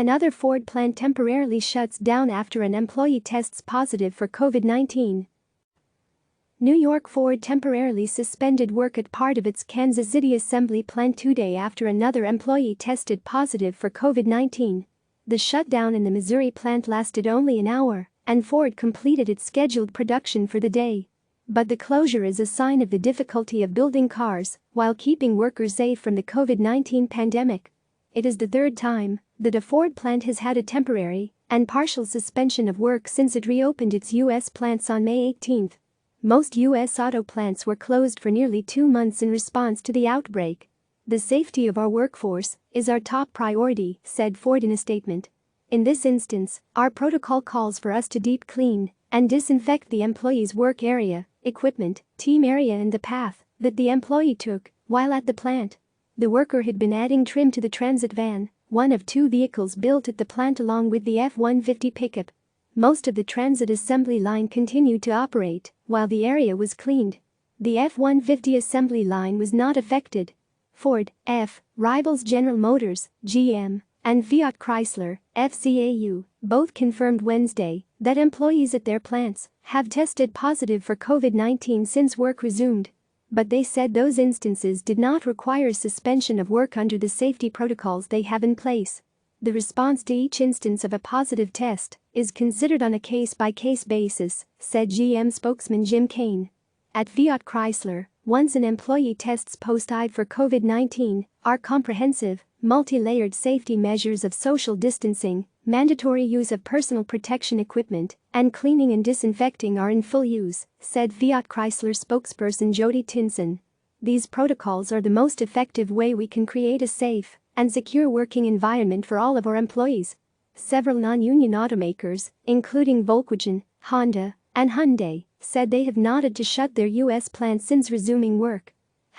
Another Ford plant temporarily shuts down after an employee tests positive for COVID-19. New York Ford temporarily suspended work at part of its Kansas City assembly plant Tueday after another employee tested positive for COVID-19. The shutdown in the Missouri plant lasted only an hour, and Ford completed its scheduled production for the day. But the closure is a sign of the difficulty of building cars while keeping workers safe from the COVID-19 pandemic. It is the third time that a Ford plant has had a temporary and partial suspension of work since it reopened its U.S. plants on May 18. Most U.S. auto plants were closed for nearly 2 months in response to the outbreak. "The safety of our workforce is our top priority," said Ford in a statement. "In this instance, our protocol calls for us to deep clean and disinfect the employee's work area, equipment, team area and the path that the employee took while at the plant." The worker had been adding trim to the transit van, one of 2 vehicles built at the plant along with the F-150 pickup. Most of the transit assembly line continued to operate while the area was cleaned. The F-150 assembly line was not affected. Ford, F, rivals General Motors, GM, and Fiat Chrysler, FCAU, both confirmed Wednesday that employees at their plants have tested positive for COVID-19 since work resumed. But they said those instances did not require suspension of work under the safety protocols they have in place. The response to each instance of a positive test is considered on a case-by-case basis, said GM spokesman Jim Kane. At Fiat Chrysler, once an employee tests positive for COVID-19, our comprehensive, multi-layered safety measures of social distancing, mandatory use of personal protection equipment, and cleaning and disinfecting are in full use, said Fiat Chrysler spokesperson Jody Tinson. "These protocols are the most effective way we can create a safe and secure working environment for all of our employees." Several non-union automakers, including Volkswagen, Honda, and Hyundai, said they have not had to shut their U.S. plants since resuming work.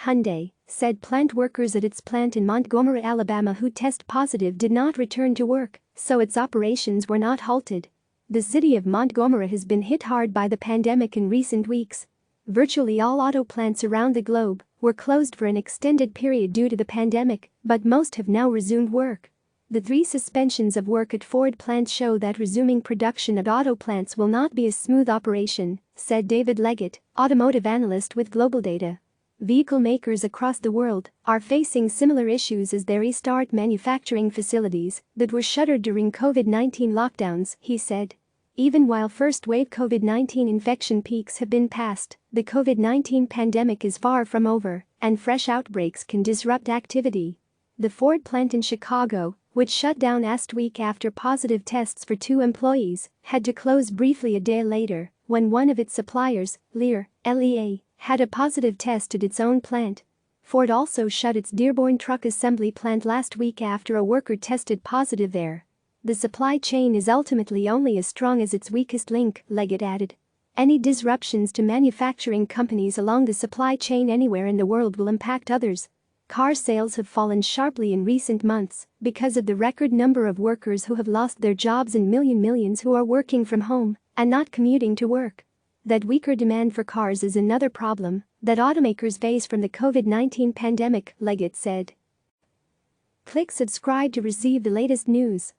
Hyundai said plant workers at its plant in Montgomery, Alabama who test positive did not return to work, so its operations were not halted. The city of Montgomery has been hit hard by the pandemic in recent weeks. Virtually all auto plants around the globe were closed for an extended period due to the pandemic, but most have now resumed work. The 3 suspensions of work at Ford plants show that resuming production at auto plants will not be a smooth operation, said David Leggett, automotive analyst with Global Data. Vehicle makers across the world are facing similar issues as they restart manufacturing facilities that were shuttered during COVID-19 lockdowns, he said. Even while first-wave COVID-19 infection peaks have been passed, the COVID-19 pandemic is far from over, and fresh outbreaks can disrupt activity. The Ford plant in Chicago, which shut down last week after positive tests for 2 employees, had to close briefly a day later when one of its suppliers, Lear, LEA, had a positive test at its own plant. Ford also shut its Dearborn truck assembly plant last week after a worker tested positive there. "The supply chain is ultimately only as strong as its weakest link," Leggett added. "Any disruptions to manufacturing companies along the supply chain anywhere in the world will impact others." Car sales have fallen sharply in recent months because of the record number of workers who have lost their jobs and millions who are working from home and not commuting to work. That weaker demand for cars is another problem that automakers face from the COVID-19 pandemic, Leggett said. Click subscribe to receive the latest news.